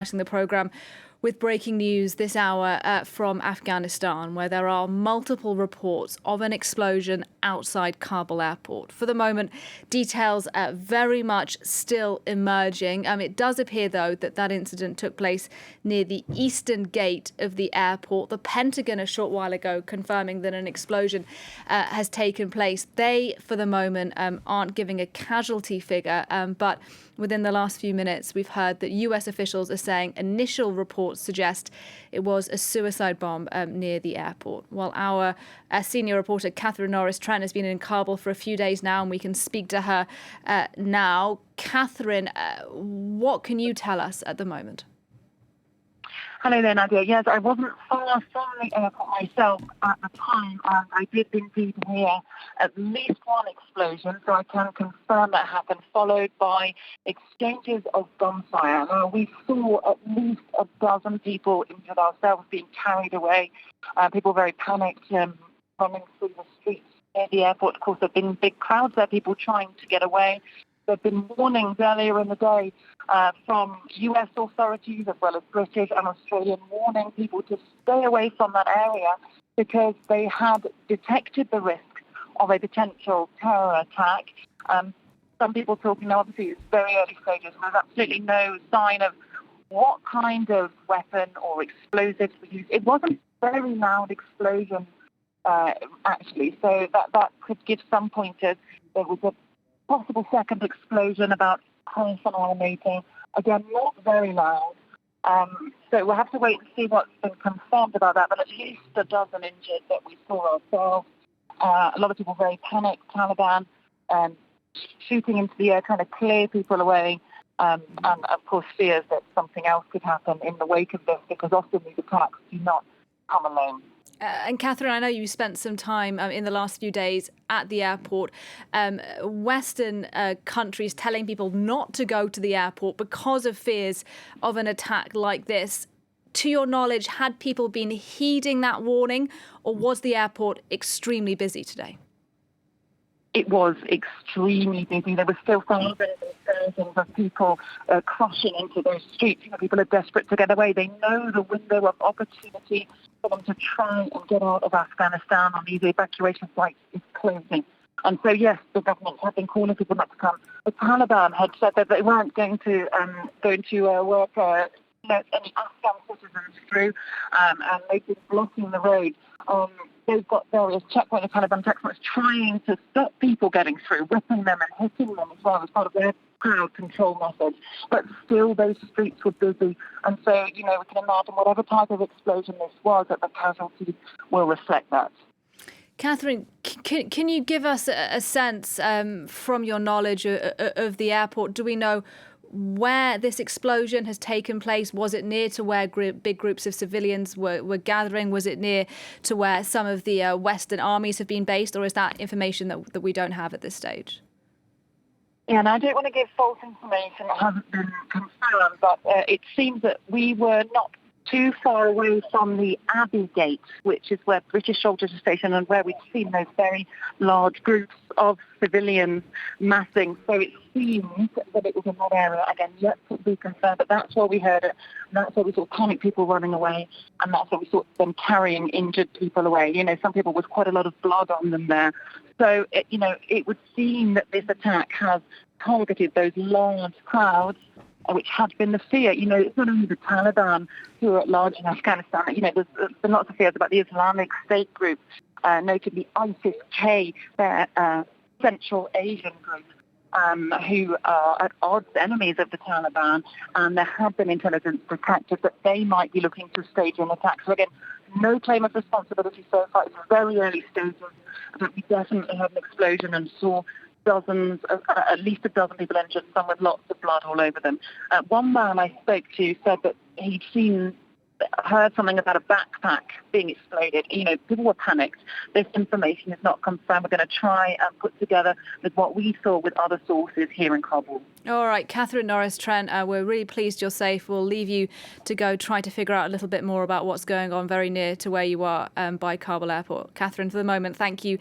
The programme with breaking news this hour from Afghanistan, where there are multiple reports of an explosion outside Kabul airport. For the moment, details are very much still emerging. It does appear, though, that incident took place near the eastern gate of the airport. The Pentagon a short while ago confirming that an explosion has taken place. They, for the moment, aren't giving a casualty figure, but within the last few minutes, we've heard that US officials are saying initial reports suggest it was a suicide bomb near the airport. Well, our senior reporter Catherine Norris-Trent has been in Kabul for a few days now, and we can speak to her now. Catherine, what can you tell us at the moment? Hello there, Nadia. Yes, I wasn't far from the airport myself at the time. I did indeed hear at least one explosion, so I can confirm that happened, followed by exchanges of gunfire. Now, we saw at least a dozen people injured ourselves, being carried away, people very panicked, running through the streets near the airport. Of course, there have been big crowds there, people trying to get away. There have been warnings earlier in the day from US authorities as well as British and Australian warning people to stay away from that area because they had detected the risk of a potential terror attack. Some people talking, now obviously it's very early stages, and there's absolutely no sign of what kind of weapon or explosives were used. It wasn't a very loud explosion, actually, so that could give some pointers. There was a possible second explosion about half an hour later. Again, not very loud. So we'll have to wait and see what's been confirmed about that, but at least a dozen injured that we saw ourselves. A lot of people very panicked, Taliban shooting into the air, trying to clear people away, and of course fears that something else could happen in the wake of this, because often these attacks do not come alone. And Catherine, I know you spent some time in the last few days at the airport. Western countries telling people not to go to the airport because of fears of an attack like this. To your knowledge, had people been heeding that warning, or was the airport extremely busy today? It was extremely busy. There were still thousands and thousands of people crushing into those streets. People are desperate to get away. They know the window of opportunity for them to try and get out of Afghanistan on these evacuation flights is closing. And so, yes, the government have been calling people not to come. The Taliban had said that they weren't going to work let any Afghan citizens through, and they've been blocking the road. They've got various checkpoints, the Taliban checkpoints, trying to stop people getting through, whipping them and hitting them as well as part of their crowd control methods. But still, those streets were busy. And so, we can imagine whatever type of explosion this was, that the casualties will reflect that. Catherine, can you give us a sense from your knowledge of the airport? Do we know where this explosion has taken place? Was it near to where big groups of civilians were gathering? Was it near to where some of the Western armies have been based? Or is that information that we don't have at this stage? Yeah, and I don't want to give false information that hasn't been confirmed, but it seems that we were not too far away from the Abbey Gate, which is where British soldiers are stationed and where we've seen those very large groups of civilians massing. So it seems that it was in that area. Again, yet to be confirmed, but that's where we heard it. And that's where we saw panicked people running away, and that's where we saw them carrying injured people away. Some people with quite a lot of blood on them there. So, it would seem that this attack has targeted those large crowds, which had been the fear. It's not only the Taliban who are at large in Afghanistan. There's been lots of fears about the Islamic State group, notably ISIS-K, their Central Asian group, who are at odds enemies of the Taliban, and there have been intelligence detected that they might be looking to stage an attack. So again, no claim of responsibility so far. It's very early stages, but we definitely had an explosion and saw at least a dozen people injured, some with lots of blood all over them. One man I spoke to said that he'd heard something about a backpack being exploded. People were panicked. This information is not confirmed. We're going to try and put together with what we saw with other sources here in Kabul. All right, Catherine Norris-Trent, we're really pleased you're safe. We'll leave you to go try to figure out a little bit more about what's going on very near to where you are by Kabul airport. Catherine, for the moment, thank you.